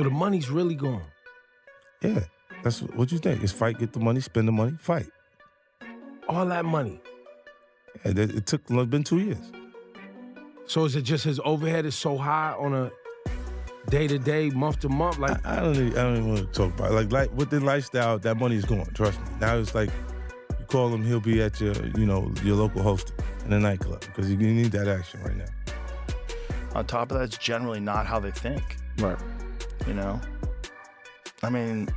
So the money's really gone. Yeah, that's what you think. It's fight, get the money, spend the money, fight. All that money. And it's been 2 years. So is it just his overhead is so high on a day-to-day, month-to-month? Like I don't even want to talk about it. Like with the lifestyle, that money's gone, trust me. Now it's like you call him, he'll be at your local host in a nightclub because you need that action right now. On top of that, it's generally not how they think. Right. You know? I mean,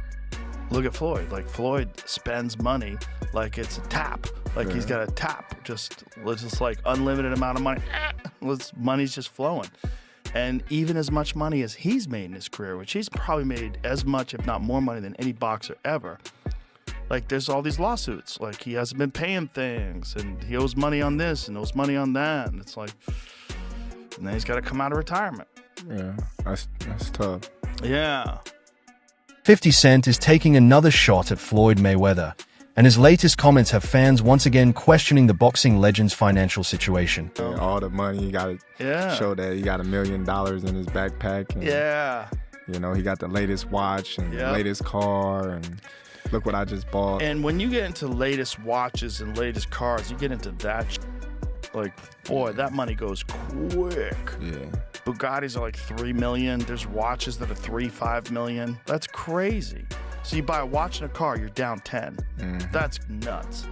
look at Floyd. Like, Floyd spends money like it's a tap. Like, he's got a tap. Just like unlimited amount of money. Money's just flowing. And even as much money as he's made in his career, which he's probably made as much, if not more money than any boxer ever. Like, there's all these lawsuits. Like, he hasn't been paying things, and he owes money on this and owes money on that. And it's like, and then he's got to come out of retirement. Yeah, that's tough. Yeah. 50 Cent is taking another shot at Floyd Mayweather, and his latest comments have fans once again questioning the boxing legend's financial situation. Yeah, all the money, you got to show that he got $1 million in his backpack. And, you know, he got the latest watch and the latest car, and look what I just bought. And when you get into latest watches and latest cars, you get into that like, boy, that money goes quick. Yeah. Bugattis are like $3 million. There's watches that are $3-5 million. That's crazy. So you buy a watch and a car, you're down 10. That's nuts.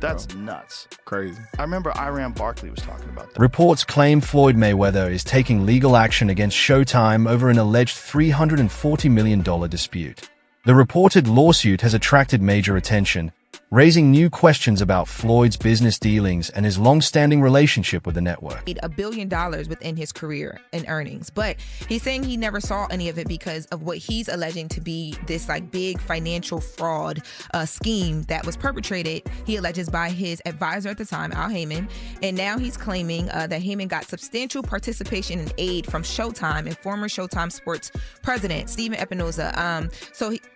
That's nuts. Crazy. I remember Iran Barkley was talking about that. Reports claim Floyd Mayweather is taking legal action against Showtime over an alleged $340 million dispute. The reported lawsuit has attracted major attention, raising new questions about Floyd's business dealings and his long-standing relationship with the network. $1 billion within his career in earnings, but he's saying he never saw any of it because of what he's alleging to be this like big financial fraud scheme that was perpetrated, he alleges, by his advisor at the time, Al Heyman, and now he's claiming that Heyman got substantial participation and aid from Showtime and former Showtime Sports president Steven Espinoza.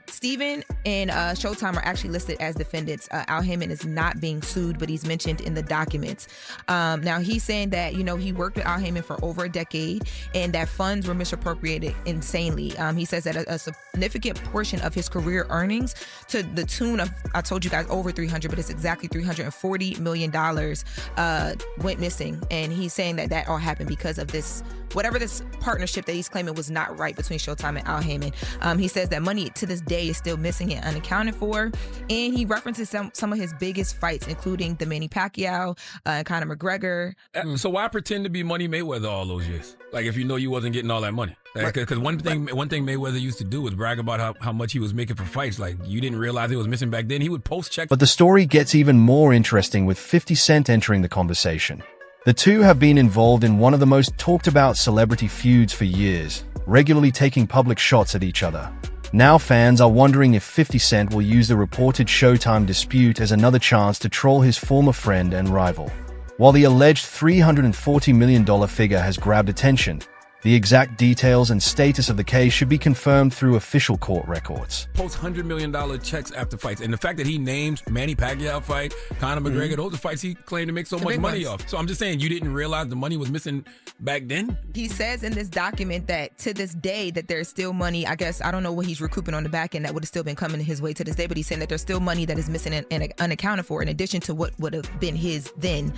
Steven and Showtime are actually listed as defendants. Al Heyman is not being sued, but he's mentioned in the documents. Now, he's saying that, you know, he worked with Al Heyman for over a decade and that funds were misappropriated insanely. He says that a significant portion of his career earnings, to the tune of, I told you guys, over 300, but it's exactly $340 million, went missing. And he's saying that that all happened because of this, whatever this partnership that he's claiming was not right between Showtime and Al Heyman. He says that money to this day is still missing and unaccounted for. And he references some of his biggest fights, including the Manny Pacquiao, Conor McGregor. So why pretend to be Money Mayweather all those years? Like, if you know you wasn't getting all that money. Because one thing Mayweather used to do was brag about how much he was making for fights. Like, you didn't realize it was missing back then. He would post checks. But the story gets even more interesting with 50 Cent entering the conversation. The two have been involved in one of the most talked about celebrity feuds for years, regularly taking public shots at each other. Now fans are wondering if 50 Cent will use the reported Showtime dispute as another chance to troll his former friend and rival. While the alleged $340 million figure has grabbed attention, the exact details and status of the case should be confirmed through official court records. Post $100 million checks after fights. And the fact that he names Manny Pacquiao fight, Conor McGregor, those are fights he claimed to make so much money off. So I'm just saying, you didn't realize the money was missing back then? He says in this document that to this day that there's still money. I guess, I don't know what he's recouping on the back end that would have still been coming his way to this day, but he's saying that there's still money that is missing and unaccounted for in addition to what would have been his then.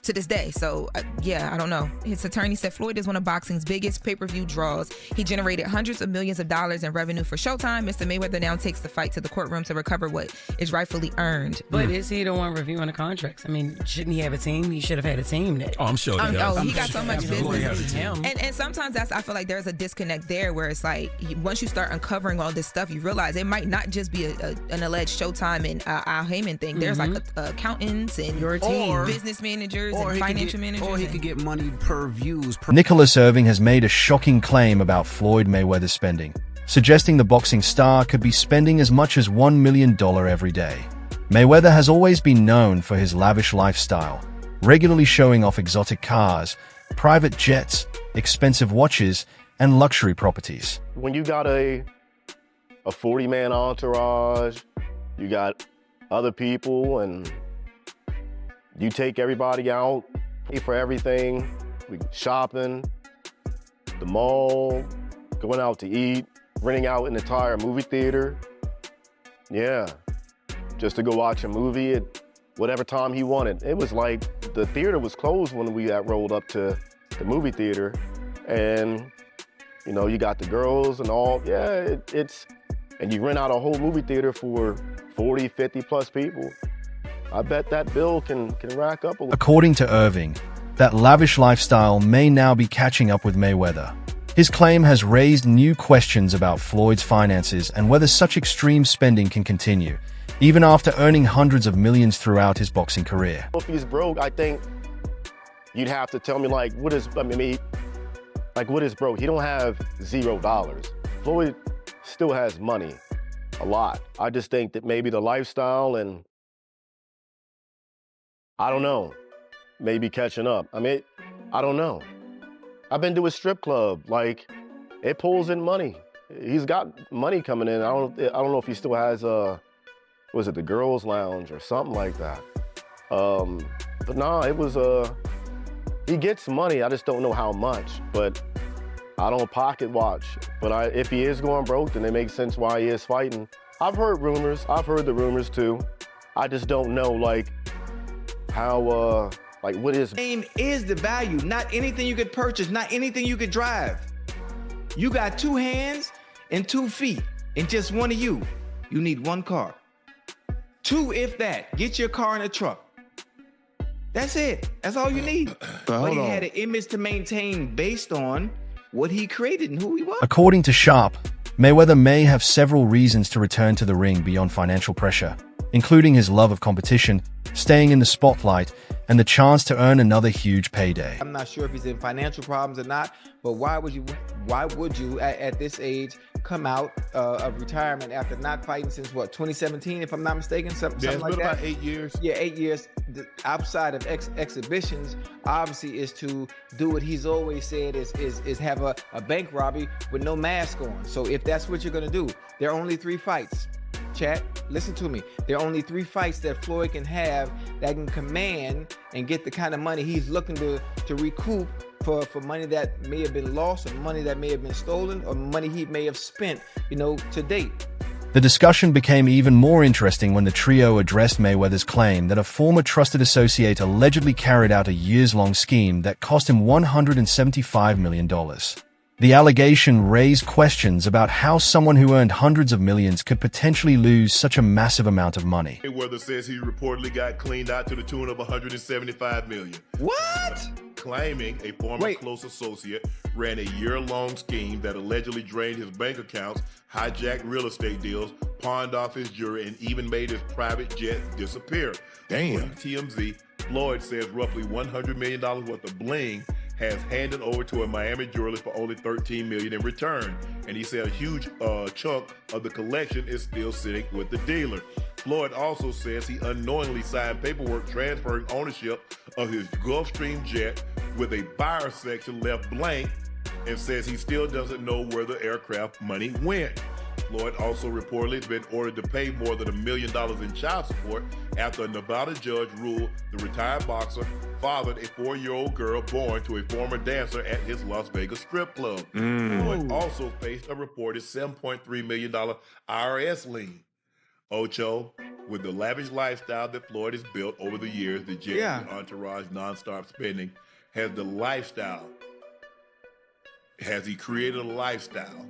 To this day. So, I don't know. His attorney said Floyd is one of boxing's biggest pay-per-view draws. He generated hundreds of millions of dollars in revenue for Showtime. Mr. Mayweather now takes the fight to the courtroom to recover what is rightfully earned. But is he the one reviewing the contracts? I mean, shouldn't he have a team? He should have had a team that. Oh, I'm sure he does. He got so much business. Him. And sometimes I feel like there's a disconnect there where it's like, once you start uncovering all this stuff, you realize it might not just be an alleged Showtime and Al Heyman thing. There's like accountants and your team, business managers and financial managers. Or he could get money per views. Nicholas Irving has made a shocking claim about Floyd Mayweather's spending, suggesting the boxing star could be spending as much as $1 million every day. Mayweather has always been known for his lavish lifestyle, regularly showing off exotic cars, private jets, expensive watches, and luxury properties. When you got a 40-man entourage, you got other people, and you take everybody out, pay for everything, shopping, the mall, going out to eat, renting out an entire movie theater. Yeah, just to go watch a movie at whatever time he wanted. It was like the theater was closed when we got rolled up to the movie theater. And, you know, you got the girls and all. Yeah, and you rent out a whole movie theater for 40, 50 plus people. I bet that bill can rack up a little. According to Irving, that lavish lifestyle may now be catching up with Mayweather. His claim has raised new questions about Floyd's finances and whether such extreme spending can continue, even after earning hundreds of millions throughout his boxing career. If he's broke, I think you'd have to tell me, like, what is broke? He don't have $0. Floyd still has money, a lot. I just think that maybe the lifestyle and, I don't know, maybe catching up. I mean, I don't know. I've been to a strip club, like, it pulls in money. He's got money coming in. I don't know if he still has, was it the girls' lounge or something like that? But nah, it was, he gets money, I just don't know how much, but I don't pocket watch. But if he is going broke, then it makes sense why he is fighting. I've heard rumors, I've heard the rumors too. I just don't know, like, how, like, what is... Name is the value, not anything you could purchase, not anything you could drive. You got 2 hands and 2 feet, and just one of you. You need 1 car. 2, if that. Get your car in a truck. That's it. That's all you need. But he had an image to maintain based on what he created and who he was. According to Sharp, Mayweather may have several reasons to return to the ring beyond financial pressure, including his love of competition, staying in the spotlight, and the chance to earn another huge payday. I'm not sure if he's in financial problems or not, but why would you at this age come out of retirement after not fighting since what, 2017, if I'm not mistaken, something like that? It's been about 8 years. Yeah, 8 years. Outside of exhibitions, obviously, is to do what he's always said is have a bank robbery with no mask on. So if that's what you're gonna do, there are only 3 fights. Chat, listen to me. There are only 3 fights that Floyd can have that can command and get the kind of money he's looking to recoup for money that may have been lost, or money that may have been stolen, or money he may have spent, to date. The discussion became even more interesting when the trio addressed Mayweather's claim that a former trusted associate allegedly carried out a years-long scheme that cost him $175 million. The allegation raised questions about how someone who earned hundreds of millions could potentially lose such a massive amount of money. Mayweather says he reportedly got cleaned out to the tune of $175 million. What? Claiming a former close associate ran a year-long scheme that allegedly drained his bank accounts, hijacked real estate deals, pawned off his jewelry, and even made his private jet disappear. Damn. According to TMZ, Floyd says roughly $100 million worth of bling has handed over to a Miami jeweler for only $13 million in return. And he said a huge chunk of the collection is still sitting with the dealer. Floyd also says he unknowingly signed paperwork transferring ownership of his Gulfstream jet with a buyer section left blank, and says he still doesn't know where the aircraft money went. Floyd also reportedly has been ordered to pay more than $1 million in child support after a Nevada judge ruled the retired boxer fathered a 4-year-old girl born to a former dancer at his Las Vegas strip club. Floyd also faced a reported $7.3 million IRS lien. Ocho, with the lavish lifestyle that Floyd has built over the years, the jet, the entourage, nonstop spending, has he created a lifestyle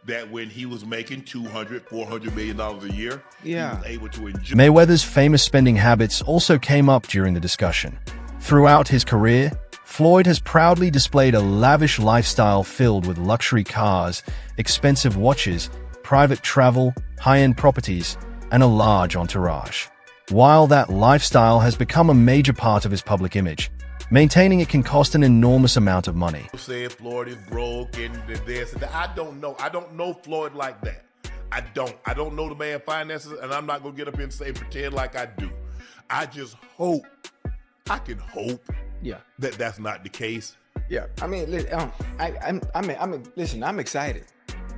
that when he was making $200, $400 million a year, he was able to enjoy. Mayweather's famous spending habits also came up during the discussion. Throughout his career, Floyd has proudly displayed a lavish lifestyle filled with luxury cars, expensive watches, private travel, high-end properties, and a large entourage. While that lifestyle has become a major part of his public image, maintaining it can cost an enormous amount of money. Saying Floyd is broke and this and that. I don't know. I don't know Floyd like that. I don't know the man finances, and I'm not gonna get up here and say pretend like I do. I just hope. I can hope. That that's not the case. I mean, listen, listen. I'm excited.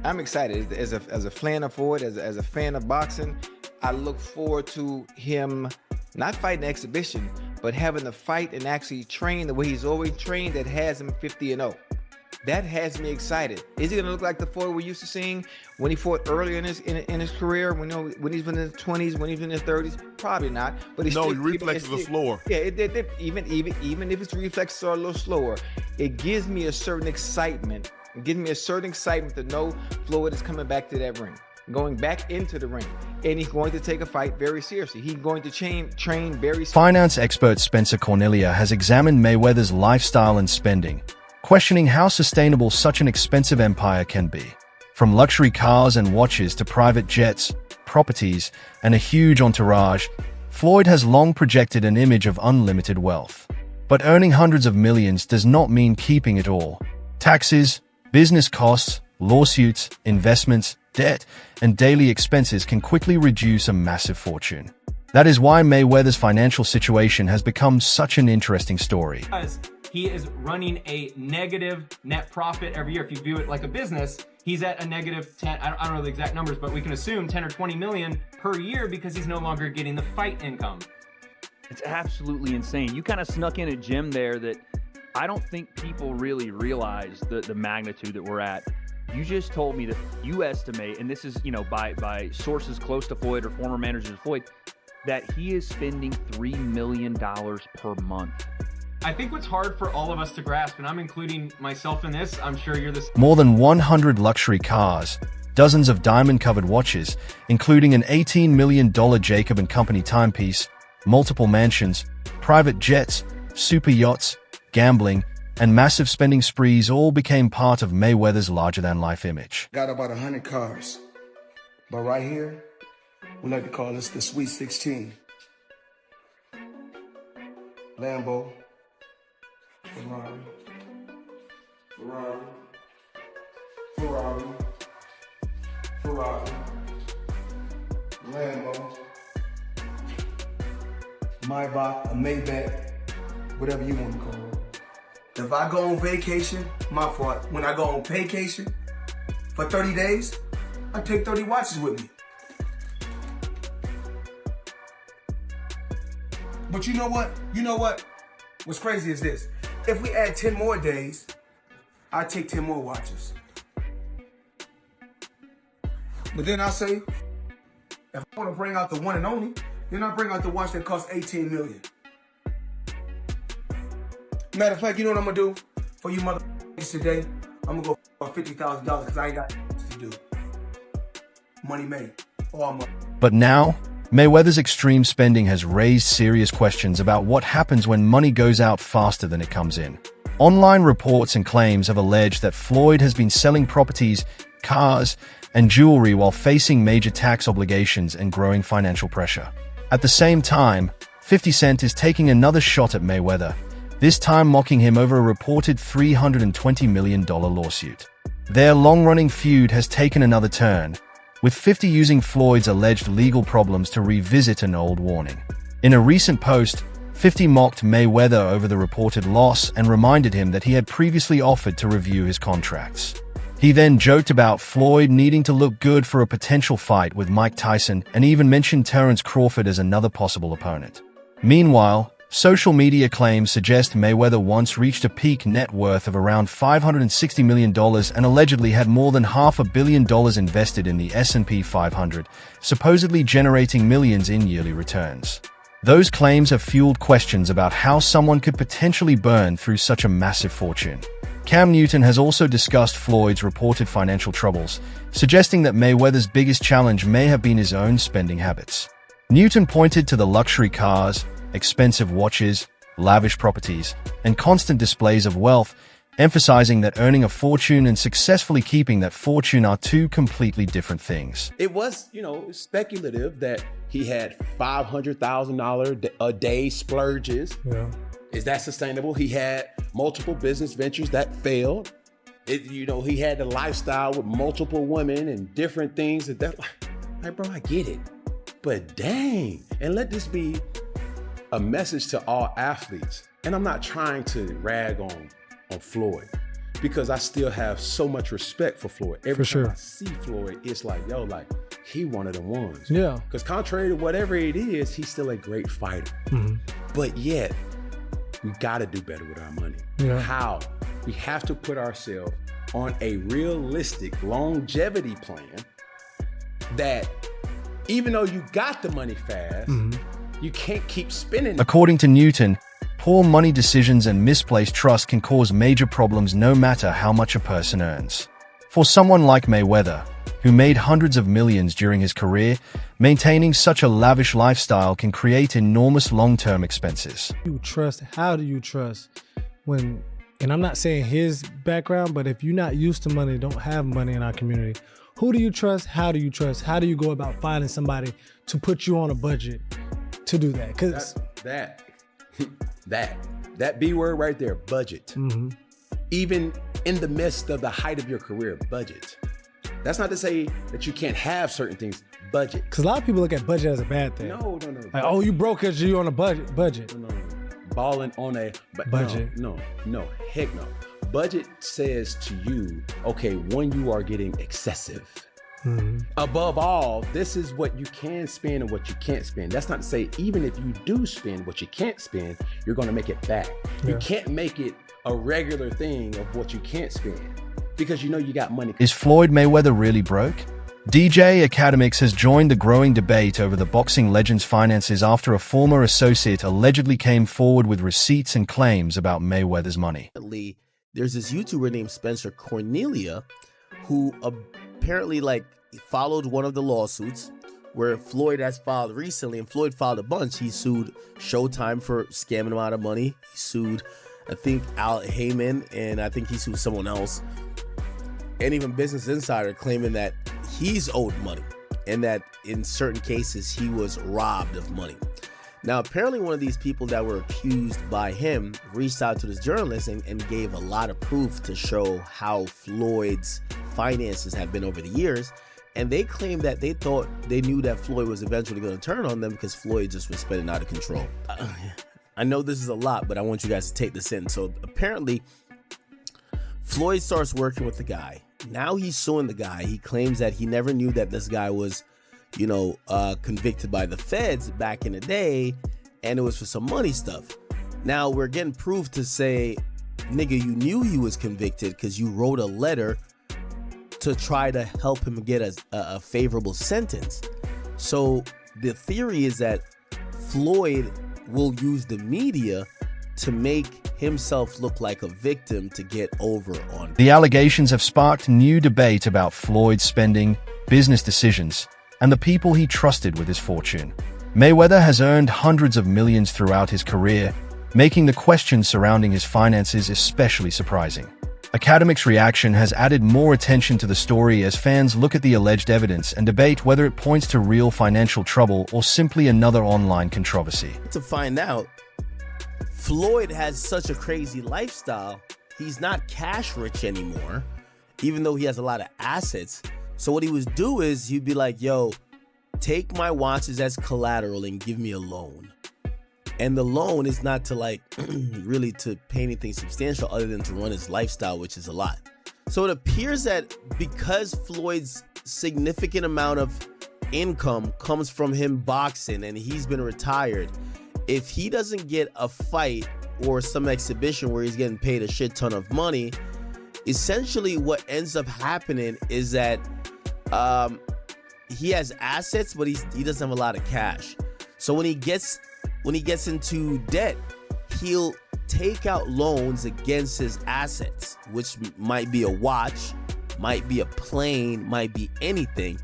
I'm excited as a fan of Floyd, as a fan of boxing. I look forward to him not fighting exhibition, but having to fight and actually train the way he's always trained that has him 50-0. That has me excited. Is he gonna look like the Floyd we used to seeing when he fought earlier in his career? When he's in his 20s, when he's in his 30s? Probably not. But he's his reflexes are slower. Yeah, even if his reflexes are a little slower, it gives me a certain excitement. It gives me a certain excitement to know Floyd is coming back to that ring, going back into the ring, and he's going to take a fight very seriously. He's going to train very seriously. Finance expert Spencer Cornelia has examined Mayweather's lifestyle and spending, questioning how sustainable such an expensive empire can be. From luxury cars and watches to private jets, properties, and a huge entourage, Floyd has long projected an image of unlimited wealth. But earning hundreds of millions does not mean keeping it all. Taxes, business costs, lawsuits, investments, debt, and daily expenses can quickly reduce a massive fortune. That is why Mayweather's financial situation has become such an interesting story. He is running a negative net profit every year. If you view it like a business, he's at a negative 10, I don't know the exact numbers, but we can assume 10 or 20 million per year because he's no longer getting the fight income. It's absolutely insane. You kind of snuck in a gem there that I don't think people really realize the magnitude that we're at. You just told me that you estimate, and this is, by sources close to Floyd or former managers of Floyd, that he is spending $3 million per month. I think what's hard for all of us to grasp, and I'm including myself in this, I'm sure you're the same. More than 100 luxury cars, dozens of diamond-covered watches, including an $18 million Jacob & Company timepiece, multiple mansions, private jets, super yachts, gambling, and massive spending sprees all became part of Mayweather's larger-than-life image. Got about 100 cars, but right here, we like to call this the Sweet 16. Lambo, Ferrari, Lambo, Maybach, a Maybach, whatever you want to call it. If I go on vacation, my fault. When I go on vacation for 30 days, I take 30 watches with me. But you know what? What's crazy is this. If we add 10 more days, I take 10 more watches. But then I say, if I want to bring out the one and only, then I bring out the watch that costs 18 million. Matter of fact, you know what I'm gonna do for you motherfuckers today? I'm gonna go for $50,000 because I ain't got to do. Money made. All money. But now, Mayweather's extreme spending has raised serious questions about what happens when money goes out faster than it comes in. Online reports and claims have alleged that Floyd has been selling properties, cars, and jewelry while facing major tax obligations and growing financial pressure. At the same time, 50 Cent is taking another shot at Mayweather, this time mocking him over a reported $320 million lawsuit. Their long-running feud has taken another turn, with 50 using Floyd's alleged legal problems to revisit an old warning. In a recent post, 50 mocked Mayweather over the reported loss and reminded him that he had previously offered to review his contracts. He then joked about Floyd needing to look good for a potential fight with Mike Tyson and even mentioned Terrence Crawford as another possible opponent. Meanwhile, social media claims suggest Mayweather once reached a peak net worth of around $560 million and allegedly had more than $500 million invested in the S&P 500, supposedly generating millions in yearly returns. Those claims have fueled questions about how someone could potentially burn through such a massive fortune. Cam Newton has also discussed Floyd's reported financial troubles, suggesting that Mayweather's biggest challenge may have been his own spending habits. Newton pointed to the luxury cars, expensive watches, lavish properties, and constant displays of wealth, emphasizing that earning a fortune and successfully keeping that fortune are two completely different things. It was, speculative that he had $500,000 a day splurges. Yeah. Is that sustainable? He had multiple business ventures that failed. He had the lifestyle with multiple women and different things like, bro, I get it. But dang, and let this be a message to all athletes. And I'm not trying to rag on Floyd because I still have so much respect for Floyd. Every time I see Floyd, it's like, he one of the ones. Yeah. Because contrary to whatever it is, he's still a great fighter. Mm-hmm. But yet, we gotta do better with our money. Yeah. How? We have to put ourselves on a realistic longevity plan that even though you got the money fast, you can't keep spending it. According to Newton, poor money decisions and misplaced trust can cause major problems no matter how much a person earns. For someone like Mayweather, who made hundreds of millions during his career, maintaining such a lavish lifestyle can create enormous long-term expenses. How do you trust when, and I'm not saying his background, but if you're not used to money, don't have money in our community, who do you trust? How do you trust? How do you go about finding somebody to put you on a budget to do that? Because that B word right there, budget. Even in the midst of the height of your career, budget. That's not to say that you can't have certain things, budget. Because a lot of people look at budget as a bad thing. No. Like, oh, you broke because you on a budget. No. Balling on a budget. No, heck no. Budget says to you, okay, when you are getting excessive. Above all, this is what you can spend and what you can't spend. That's not to say even if you do spend what you can't spend, you're going to make it back. You can't make it a regular thing of what you can't spend because you know you got money. Is Floyd Mayweather really broke? DJ Academics has joined the growing debate over the boxing legend's finances after a former associate allegedly came forward with receipts and claims about Mayweather's money. There's this YouTuber named Spencer Cornelia who apparently followed one of the lawsuits where Floyd has filed recently, and Floyd filed a bunch. He sued Showtime for scamming him out of money. He sued, I think, Al Heyman, and I think he sued someone else. And even Business Insider claiming that he's owed money and that in certain cases he was robbed of money. Now, apparently one of these people that were accused by him reached out to this journalist and gave a lot of proof to show how Floyd's finances have been over the years. And they claimed that they knew that Floyd was eventually going to turn on them because Floyd just was spending out of control. I know this is a lot, but I want you guys to take this in. So apparently Floyd starts working with the guy. Now he's suing the guy. He claims that he never knew that this guy was, convicted by the feds back in the day, and it was for some money stuff. Now we're getting proof to say, nigga, you knew he was convicted because you wrote a letter to try to help him get a favorable sentence. So the theory is that Floyd will use the media to make himself look like a victim to get over on. The allegations have sparked new debate about Floyd's spending, business decisions, and the people he trusted with his fortune. Mayweather has earned hundreds of millions throughout his career, making the questions surrounding his finances especially surprising. Academics' reaction has added more attention to the story as fans look at the alleged evidence and debate whether it points to real financial trouble or simply another online controversy. To find out, Floyd has such a crazy lifestyle, he's not cash rich anymore, even though he has a lot of assets. So what he would do is he'd be like, yo, take my watches as collateral and give me a loan. And the loan is not to really to pay anything substantial other than to run his lifestyle, which is a lot. So it appears that because Floyd's significant amount of income comes from him boxing and he's been retired, if he doesn't get a fight or some exhibition where he's getting paid a shit ton of money, essentially what ends up happening is that he has assets, but he doesn't have a lot of cash. So when he gets into debt, he'll take out loans against his assets, which might be a watch, might be a plane, might be anything.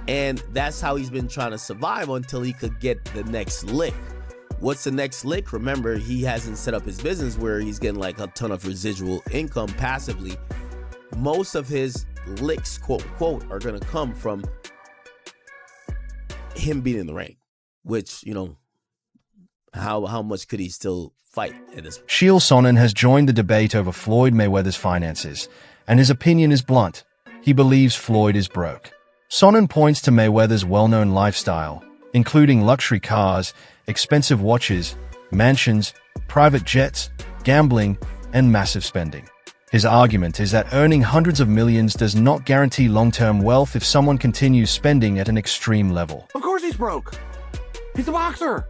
And that's how he's been trying to survive until he could get the next lick. What's the next lick? Remember, he hasn't set up his business where he's getting a ton of residual income passively. Most of his licks, quote unquote, are going to come from him being in the ring, which, how much could he still fight at this point? Shiel Sonnen has joined the debate over Floyd Mayweather's finances, and his opinion is blunt. He believes Floyd is broke. Sonnen points to Mayweather's well-known lifestyle, including luxury cars, expensive watches, mansions, private jets, gambling, and massive spending. His argument is that earning hundreds of millions does not guarantee long-term wealth if someone continues spending at an extreme level. Of course he's broke. He's a boxer.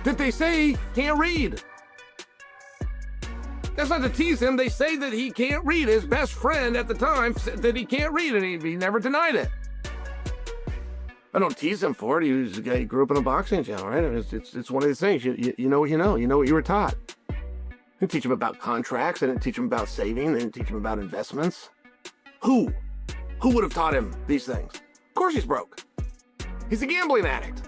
Did they say he can't read? That's not to tease him. They say that he can't read. His best friend at the time said that he can't read, and he never denied it. I don't tease him for it. He was a guy who grew up in a boxing channel, right? It's one of these things. You know what you know. You know what you were taught. I didn't teach him about contracts. I didn't teach him about saving. I didn't teach him about investments. Who would have taught him these things? Of course he's broke. He's a gambling addict.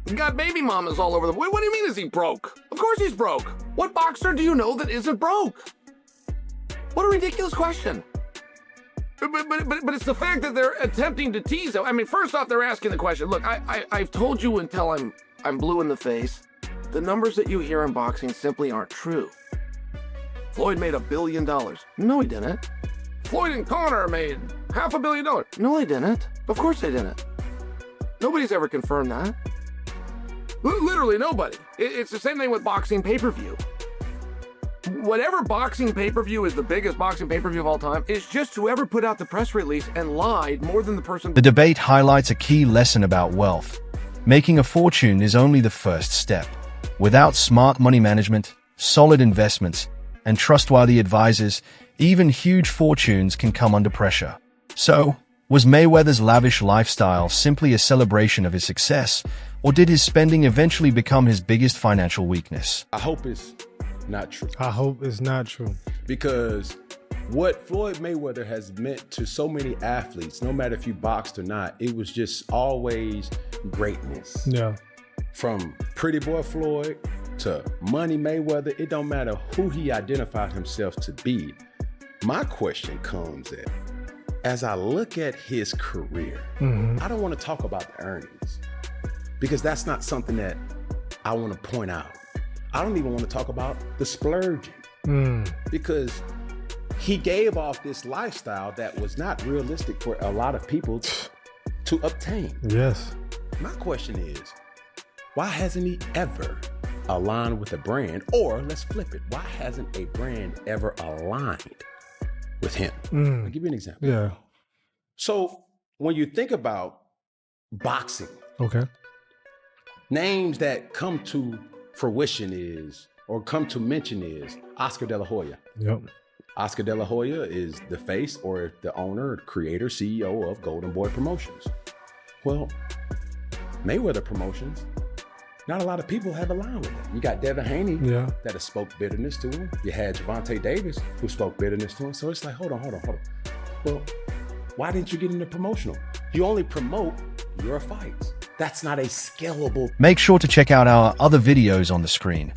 He's got baby mamas all over the... What do you mean is he broke? Of course he's broke. What boxer do you know that isn't broke? What a ridiculous question. But it's the fact that they're attempting to tease him. I mean, first off, they're asking the question. Look, I've told you until I'm blue in the face. The numbers that you hear in boxing simply aren't true. Floyd made $1 billion. No, he didn't. Floyd and Conor made $500 million. No, they didn't. Of course they didn't. Nobody's ever confirmed that. Literally nobody. It's the same thing with boxing pay-per-view. Whatever boxing pay-per-view is the biggest boxing pay-per-view of all time is just whoever put out the press release and lied more than the person. The debate highlights a key lesson about wealth. Making a fortune is only the first step. Without smart money management, solid investments, and trustworthy advisors, even huge fortunes can come under pressure. So, was Mayweather's lavish lifestyle simply a celebration of his success, or did his spending eventually become his biggest financial weakness? I hope it's not true. I hope it's not true. Because what Floyd Mayweather has meant to so many athletes, no matter if you boxed or not, it was just always greatness. Yeah. From Pretty Boy Floyd to Money Mayweather, it don't matter who he identified himself to be. My question comes at, as I look at his career, I don't want to talk about the earnings because that's not something that I want to point out. I don't even want to talk about the splurging because he gave off this lifestyle that was not realistic for a lot of people to obtain. Yes. My question is, why hasn't he ever aligned with a brand? Or let's flip it. Why hasn't a brand ever aligned with him? I'll give you an example. Yeah. So when you think about boxing, okay, names that come to fruition is, or come to mention is, Oscar De La Hoya. Yep. Oscar De La Hoya is the face or the owner, creator, CEO of Golden Boy Promotions. Well, Mayweather Promotions, not a lot of people have aligned with that. You got Devin Haney that has spoke bitterness to him. You had Gervonta Davis who spoke bitterness to him. So it's like, hold on. Well, why didn't you get into promotional? You only promote your fights. That's not a scalable. Make sure to check out our other videos on the screen.